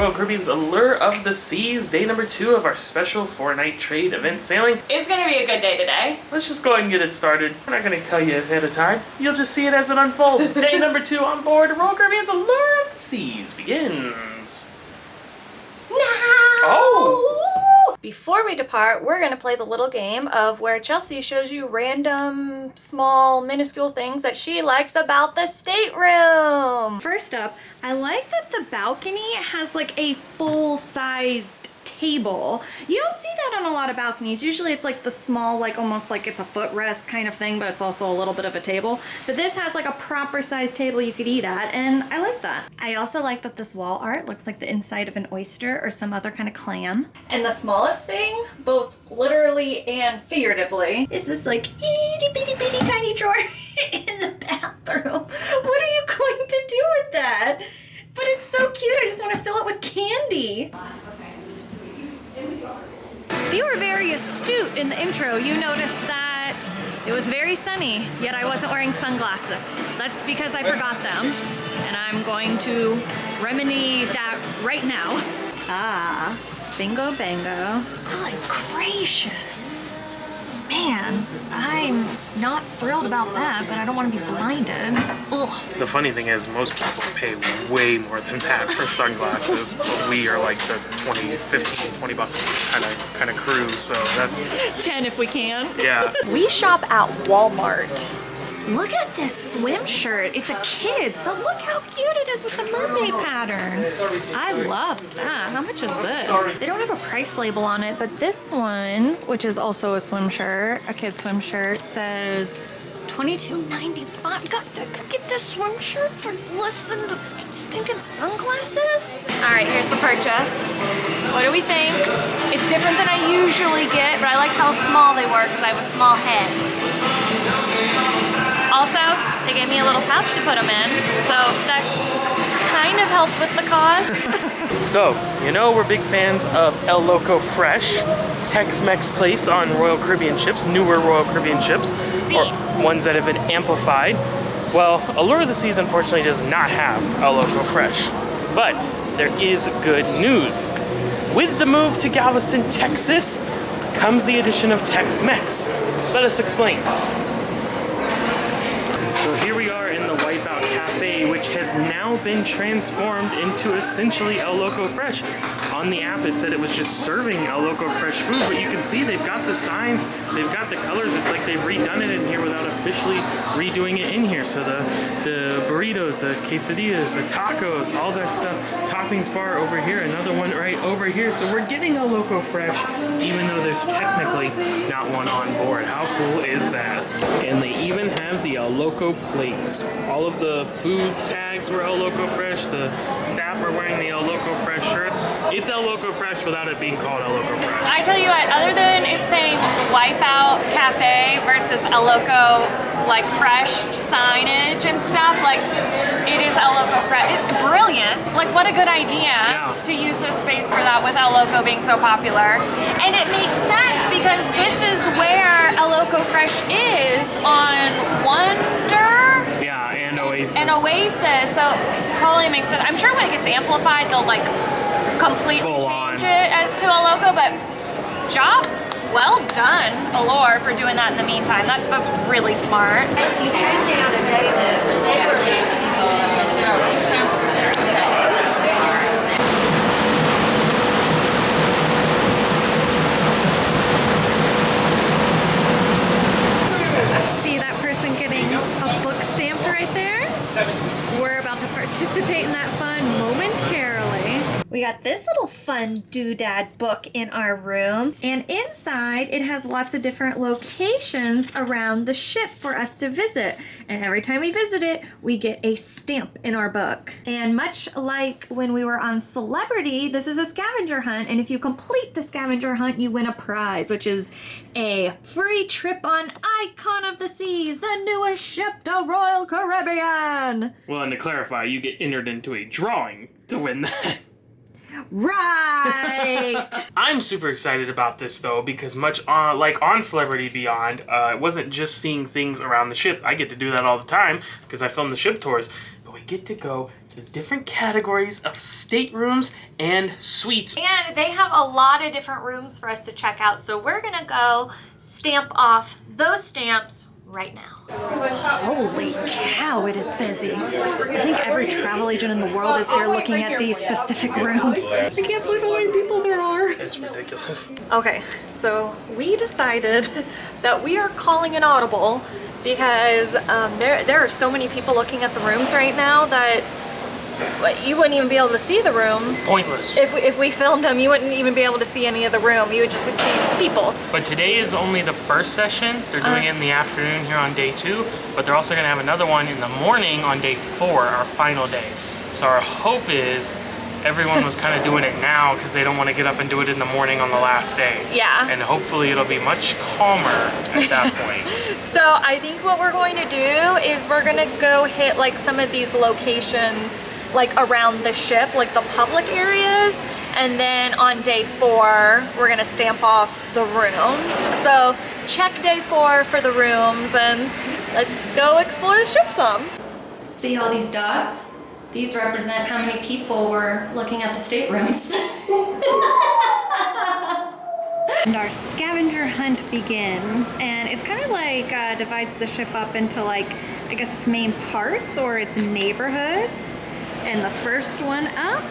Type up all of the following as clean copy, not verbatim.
Royal Caribbean's Allure of the Seas, day number 2 of our special 4-night trade event sailing. It's gonna be a good day today. Let's just go ahead and get it started. We're not gonna tell you ahead of time. You'll just see it as it unfolds. Day number 2 on board Royal Caribbean's Allure of the Seas begins. No! Oh! Before we depart, we're gonna play the little game of where Chelsea shows you random, small, minuscule things that she likes about the stateroom. First up, I like that the balcony has like a full-sized table. You don't see that on a lot of balconies. Usually it's like the small, like almost like it's a footrest kind of thing, but it's also a little bit of a table. But this has like a proper sized table you could eat at, and I like that. I also like that this wall art looks like the inside of an oyster or some other kind of clam. And the smallest thing, both literally and figuratively, is this like itty bitty bitty tiny drawer in the bathroom. What are you going to do with that? But it's so cute, I just want to fill it with candy. If you were very astute in the intro, you noticed that it was very sunny, yet I wasn't wearing sunglasses. That's because I forgot them, and I'm going to remedy that right now. Ah, bingo bango. Good gracious. Man, I'm not thrilled about that, but I don't want to be blinded. Ugh. The funny thing is, most people pay way more than that for sunglasses, but we are like the 20, 15, 20 bucks kind of crew, so that's... 10 if we can. Yeah. We shop at Walmart. Look at this swim shirt. It's a kid's, but look how cute it is with the mermaid pattern. I love that. How much is this? They don't have a price label on it, but this one, which is also a swim shirt, a kid's swim shirt, says $22.95. God, I could get this swim shirt for less than the stinking sunglasses. All right, here's the purchase. What do we think? It's different than I usually get, but I liked how small they were because I have a small head. Also, they gave me a little pouch to put them in, so that kind of helped with the cost. So, you know we're big fans of El Loco Fresh, Tex-Mex place on Royal Caribbean ships, newer Royal Caribbean ships, or ones that have been amplified. Well, Allure of the Seas unfortunately does not have El Loco Fresh, but there is good news. With the move to Galveston, Texas, comes the addition of Tex-Mex. Let us explain. So here we are in the Wipeout Cafe, which has now been transformed into essentially El Loco Fresh. On the app it said it was just serving El Loco Fresh food, but you can see they've got the signs, they've got the colors. It's like they've redone it in here without officially redoing it in here. So the burritos, the quesadillas, the tacos, all that stuff. Toppings bar over here, another one right over here. So we're getting El Loco Fresh, even though there's technically not one on board. How cool is that? And they even have the El Loco plates. All of the food tags were El Loco Fresh. The staff are wearing the El Loco Fresh shirts. It's El Loco Fresh without it being called El Loco Fresh. I tell you what, other than it saying Wipeout Cafe versus El Loco like fresh signage and stuff, like it is El Loco Fresh. It's brilliant. Like what a good idea to use this space for that with El Loco being so popular. And it makes sense because this is where El Loco Fresh is on Wonder. Yeah, and Oasis. And Oasis, so totally makes sense. I'm sure when it gets amplified, they'll like completely change it to a logo, but job well done, Allure, for doing that in the meantime. That's really smart. You can get a See that person getting a book stamped right there? We're about to participate in that fun momentarily. We got this little fun doodad book in our room, and inside it has lots of different locations around the ship for us to visit, and every time we visit it we get a stamp in our book. And much like when we were on Celebrity, this is a scavenger hunt, and if you complete the scavenger hunt you win a prize, which is a free trip on Icon of the Seas, the newest ship to Royal Caribbean. Well, and to clarify, you get entered into a drawing to win that. Right! I'm super excited about this though, because much like on Celebrity Beyond, it wasn't just seeing things around the ship. I get to do that all the time because I film the ship tours. But we get to go to the different categories of staterooms and suites. And they have a lot of different rooms for us to check out, so we're gonna go stamp off those stamps right now. Holy cow, it is busy. I think every travel agent in the world is here looking at these specific rooms. I can't believe how many people there are. It's ridiculous. Okay, so we decided that we are calling an audible because there are so many people looking at the rooms right now that you wouldn't even be able to see the room. Pointless. If we filmed them, you wouldn't even be able to see any of the room. You would just see people. But today is only the first session. They're doing it in the afternoon here on day 2, but they're also gonna have another one in the morning on day 4, our final day. So our hope is everyone was kind of doing it now because they don't want to get up and do it in the morning on the last day. Yeah. And hopefully it'll be much calmer at that point. So I think what we're going to do is we're gonna go hit like some of these locations like around the ship, like the public areas, and then on day 4 we're gonna stamp off the rooms. So check day 4 for the rooms and let's go explore the ship some. See all these dots? These represent how many people were looking at the staterooms. And our scavenger hunt begins, and it's kind of like divides the ship up into like, I guess its main parts or its neighborhoods. And the first one up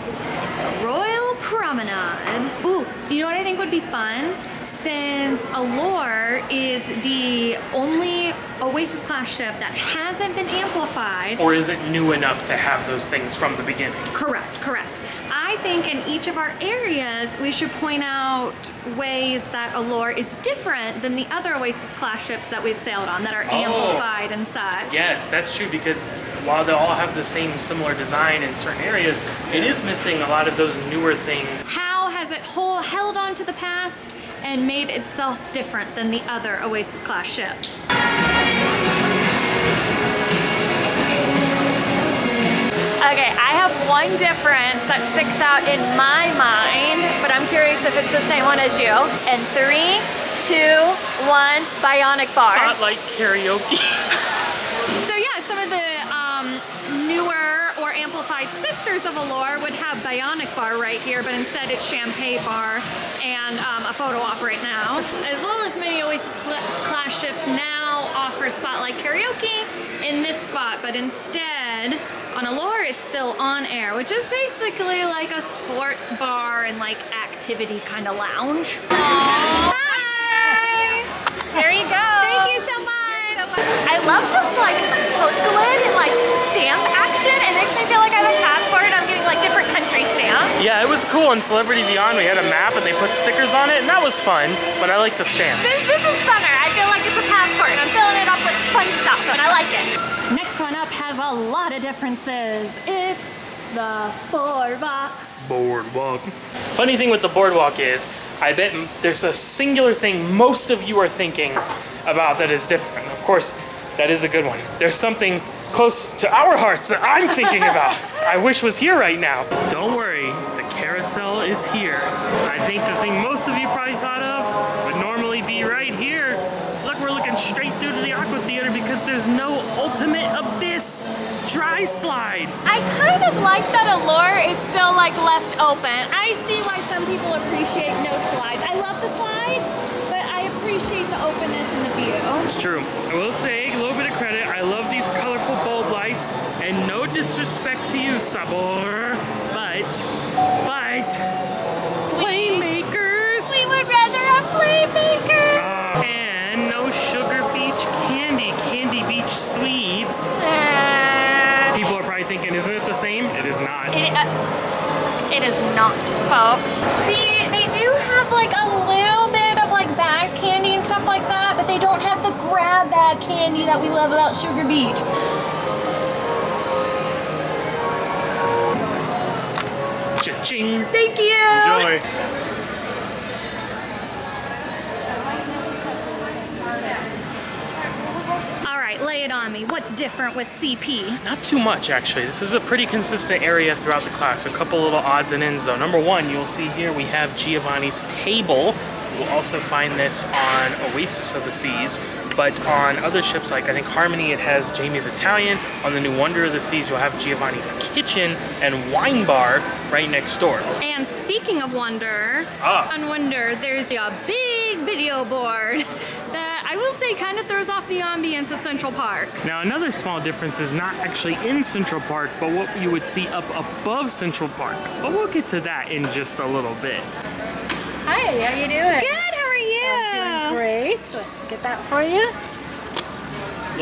is the Royal Promenade. Ooh, you know what I think would be fun? Since Allure is the only Oasis class ship that hasn't been amplified. Or is it new enough to have those things from the beginning? Correct, correct. I think in each of our areas, we should point out ways that Allure is different than the other Oasis class ships that we've sailed on that are amplified and such. Yes, that's true, because while they all have the same similar design in certain areas, it is missing a lot of those newer things. How has it held on to the past and made itself different than the other Oasis class ships? Okay, I have one difference that sticks out in my mind, but I'm curious if it's the same one as you. And 3, 2, 1, Bionic Bar. Spotlight karaoke. So yeah, some of the newer or amplified sisters of Allure would have Bionic Bar right here, but instead it's Champagne Bar and a photo op right now. As well as many Oasis class ships now offer Spotlight Karaoke in this spot, but instead on Allure it's still on air, which is basically like a sports bar and like activity kind of lounge. Aww. Hi! There you go. Thank you so much. I love this like hook lid and like stamp action. It makes me feel like I have a passport and I'm getting like different country stamps. Yeah, it was cool. In Celebrity Beyond, we had a map and they put stickers on it, and that was fun, but I like the stamps. This is funner. I feel like it's a passport and I'm filling it up with fun stuff and I like it. Next one up has a lot of differences. It's the Boardwalk. Boardwalk. Funny thing with the Boardwalk is, I bet there's a singular thing most of you are thinking about that is different. Of course, that is a good one. There's something close to our hearts that I'm thinking about. I wish was here right now. Don't worry, the carousel is here. I think the thing most of you probably thought of would normally be right here. Look, we're looking straight through to the Aqua Theater because there's no Ultimate Abyss dry slide. I kind of like that Allure is still like left open. I see why some people appreciate no slides. I love the slides, but I appreciate the openness and the view. It's true. I will say a little bit of credit. I love these colorful bulb lights, and no disrespect to you, Sabor, but playmakers. We would rather have playmakers. And no Sugar Beach Candy Beach Sweets. People are probably thinking, isn't it the same? It is not. It is not, folks. See, they do have like a little bit of like bag candy and stuff like that, but they don't have the grab bag candy that we love about Sugar Beach. Cha-ching. Thank you. Enjoy. All right, lay it on me. What's different with CP? Not too much, actually. This is a pretty consistent area throughout the class. A couple little odds and ends, though. Number one, you'll see here we have Giovanni's table We'll also find this on Oasis of the Seas, but on other ships, like I think Harmony, it has Jamie's Italian. On the new Wonder of the Seas, you'll have Giovanni's Kitchen and Wine Bar right next door. And speaking of Wonder, on Wonder, there's a big video board that I will say kind of throws off the ambience of Central Park. Now, another small difference is not actually in Central Park, but what you would see up above Central Park. But we'll get to that in just a little bit. Hi, how you doing? Good, how are you? I'm doing great. So let's get that for you.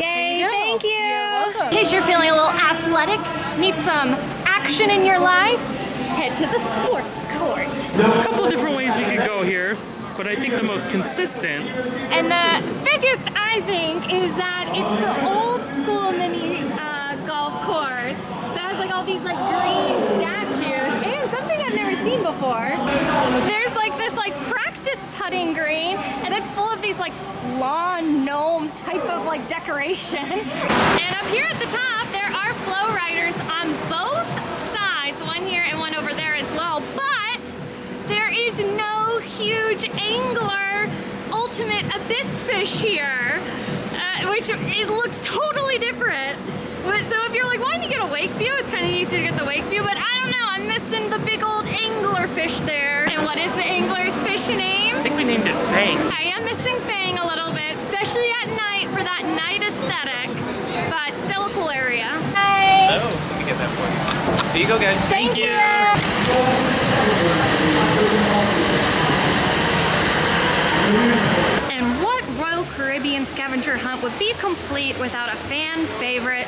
Yay, There you go. thank you. You're welcome. In case you're feeling a little athletic, need some action in your life, head to the sports court. A couple different ways we could go here, but I think the most consistent. And the biggest, I think, is that it's the old school mini golf course. So it has like all these like green statues and something I've never seen before. There's like this like practice putting green, and it's full of these like lawn gnome type of like decoration. And up here at the top, there are flow riders on both sides, one here and one over there as well. But there is no huge angler ultimate abyss fish here, which it looks totally different. So if you're like, why didn't you get a wake view? It's kind of easier to get the wake view, but I don't know, I'm missing the big old angler fish there. And what is the angler's fish name? I think we named it Fang. I am missing Fang a little bit, especially at night for that night aesthetic, but still a cool area. Hi. Oh, let me get that for you. Here you go, guys. Thank you. And what Royal Caribbean scavenger hunt would be complete without a fan favorite,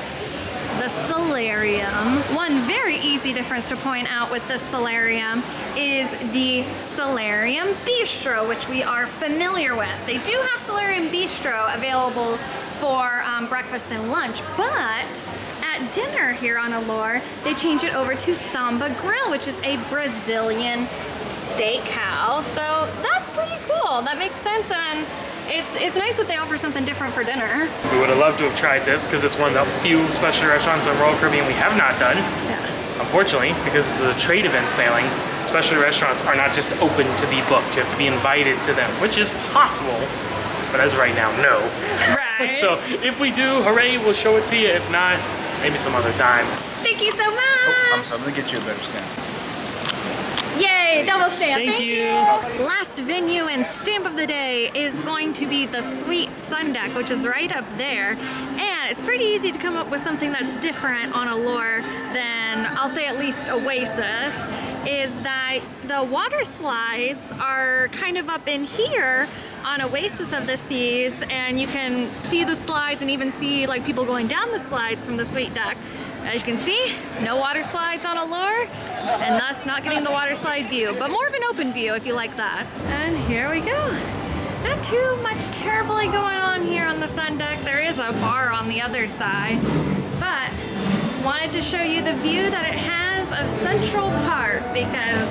the Solarium? One very easy difference to point out with the Solarium is the Solarium Bistro, which we are familiar with. They do have Solarium Bistro available for breakfast and lunch, but at dinner here on Allure, they change it over to Samba Grill, which is a Brazilian steakhouse. So that's pretty cool. That makes sense, and it's nice that they offer something different for dinner. We would have loved to have tried this because it's one of the few specialty restaurants on Royal Caribbean we have not done. Yeah. Unfortunately, because this is a trade event sailing, specialty restaurants are not just open to be booked. You have to be invited to them, which is possible, but as of right now, no. Right. So if we do, hooray, we'll show it to you. If not, maybe some other time. Thank you so much. I'm sorry, let me get you a better stand. Yay, double stamp. Thank you. Last venue and stamp of the day is going to be the Sweet Sun Deck, which is right up there. And it's pretty easy to come up with something that's different on Allure than, I'll say at least Oasis, is that the water slides are kind of up in here on Oasis of the Seas, and you can see the slides and even see like people going down the slides from the Sweet Deck. As you can see, no water slides on Allure, and thus not getting the water slide view, but more of an open view if you like that. And here we go. Not too much terribly going on here on the sun deck. There is a bar on the other side, but wanted to show you the view that it has of Central Park because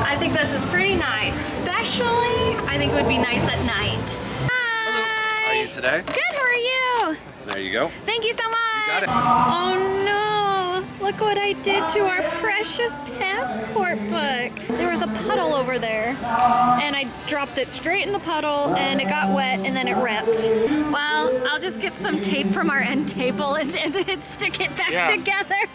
I think this is pretty nice. Especially, I think it would be nice at night. Hi! How are you today? Good, how are you? There you go. Thank you so much. You got it. Oh no, look what I did to our precious passport book. There was a puddle over there and I dropped it straight in the puddle and it got wet and then it ripped. Well, I'll just get some tape from our end table and stick it back together.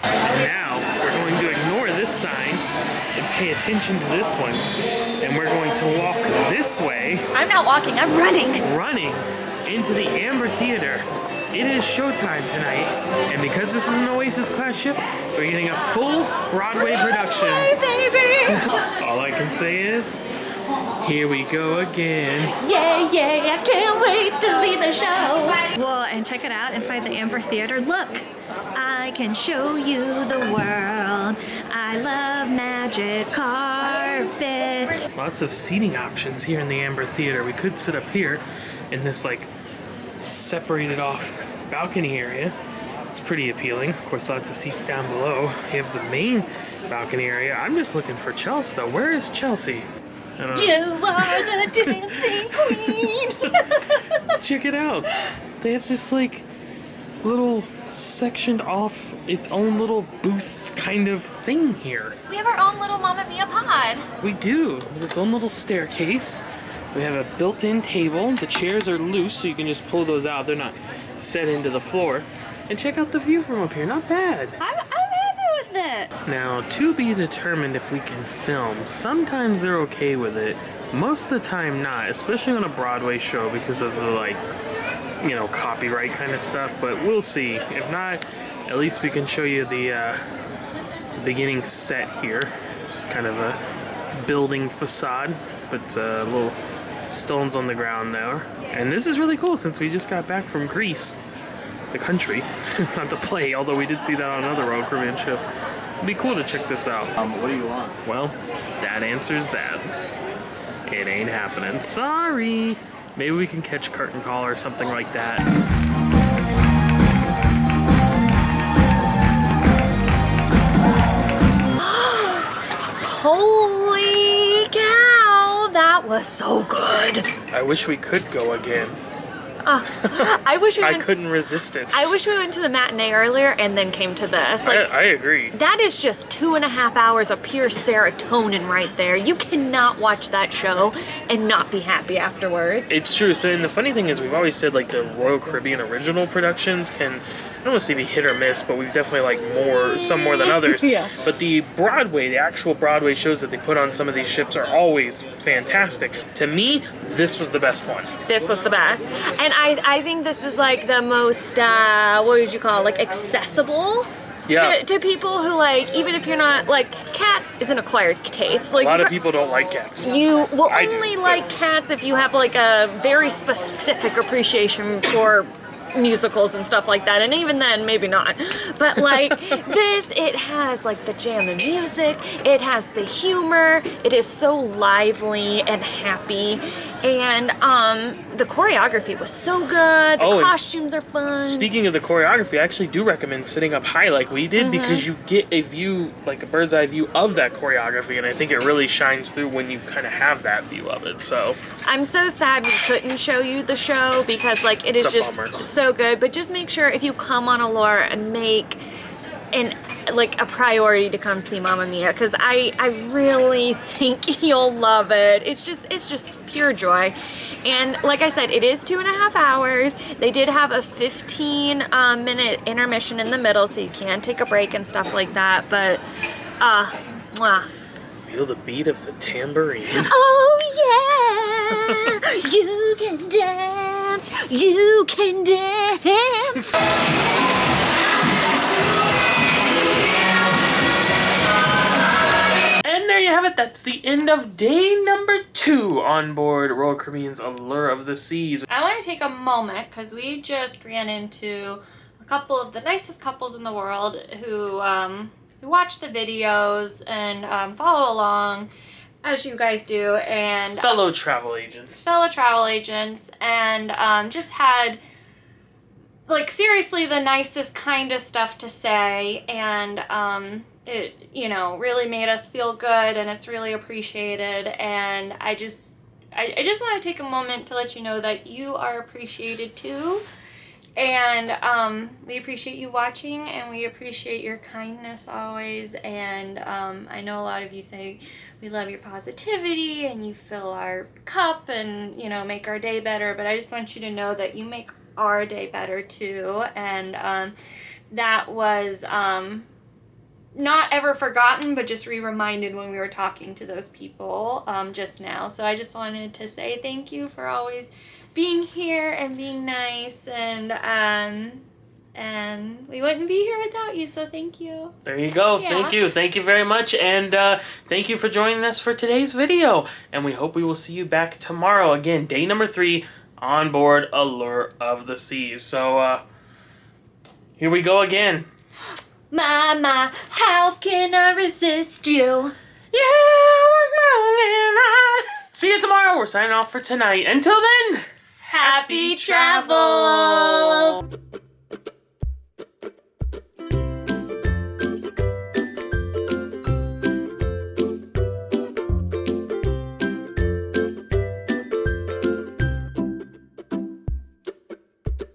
Now, we're going to ignore this sign and pay attention to this one. And we're going to walk this way, I'm not walking, I'm running. running into the Amber Theater. It is showtime tonight, and because this is an Oasis class ship, we're getting a full Broadway production. Hey baby! All I can say is, here we go again. Yay, I can't wait to see the show. Well, and check it out inside the Amber Theater. Look, I can show you the world. I love magic carpet. Lots of seating options here in the Amber Theater. We could sit up here in this like separated off balcony area. It's pretty appealing. Of course, lots of seats down below. You have the main balcony area. I'm just looking for Chelsea though. Where is Chelsea? I don't know. You are the dancing queen. Check it out. They have this like little sectioned off its own little booth kind of thing here. We have our own little Mamma Mia pod. We do. With its own little staircase. We have a built-in table. The chairs are loose, so you can just pull those out. They're not set into the floor. And check out the view from up here. Not bad. I'm happy with it. Now, to be determined if we can film. Sometimes they're okay with it. Most of the time not, especially on a Broadway show because of the, like, you know, copyright kind of stuff, but we'll see. If not, at least we can show you the beginning set here. It's kind of a building facade, but little stones on the ground there. And this is really cool since we just got back from Greece, the country, not the play, although we did see that on another Royal Caribbean ship. It'd be cool to check this out. What do you want? Well, that answers that. It ain't happening. Sorry. Maybe we can catch curtain call or something like that. Holy cow, that was so good. I wish we could go again. I wish we I went, couldn't resist it. I wish we went to the matinee earlier and then came to this. Like, I agree. that is just 2.5 hours of pure serotonin right there. You cannot watch that show and not be happy afterwards. It's true. So, and the funny thing is, we've always said like the Royal Caribbean original productions can, I don't want to say be hit or miss, but we've definitely like some more than others. Yeah. But the Broadway, the actual Broadway shows that they put on some of these ships are always fantastic. To me, this was the best one. This was the best. And I think this is like the most, what would you call it, like accessible Yeah. to people who like, even if you're not, like, Cats is an acquired taste. Like, A lot of people don't like Cats. you will I do, only but- like Cats if you have like a very specific appreciation for musicals and stuff like that, and even then maybe not, but like this, it has like the jam and music, it has the humor, it is so lively and happy, and the choreography was so good, the Oh, and costumes are fun. Speaking of the choreography, I actually do recommend sitting up high like we did because you get a view, like a bird's eye view of that choreography, and I think it really shines through when you kind of have that view of it. So I'm so sad we couldn't show you the show because like it is It's a just bummer. so good, but just make sure if you come on Allure and make like a priority to come see Mamma Mia, because I really think you'll love it. It's just pure joy. And like I said, it is 2.5 hours. They did have a 15-minute intermission in the middle, so you can take a break and stuff like that, but mwah. feel the beat of the tambourine. Oh yeah, you can dance, you can dance. And there you have it. That's the end of day number 2 on board Royal Caribbean's Allure of the Seas. I want to take a moment because we just ran into a couple of the nicest couples in the world who watch the videos and follow along, as you guys do, and Fellow travel agents. and just had, like, seriously the nicest, kindest stuff to say, and it, you know, really made us feel good, and it's really appreciated, and I just want to take a moment to let you know that you are appreciated too. And we appreciate you watching, and we appreciate your kindness always, and I know a lot of you say we love your positivity and you fill our cup and, you know, make our day better, but I just want you to know that you make our day better too, and that was not ever forgotten, but just re-reminded when we were talking to those people just now. So I just wanted to say thank you for always being here and being nice, and we wouldn't be here without you, so thank you. There you go. Yeah. Thank you very much, and thank you for joining us for today's video, and we hope we will see you back tomorrow. Again, day number 3 on board Allure of the Seas. So here we go again. Mama, how can I resist you? See you tomorrow. We're signing off for tonight. Until then, Happy travels!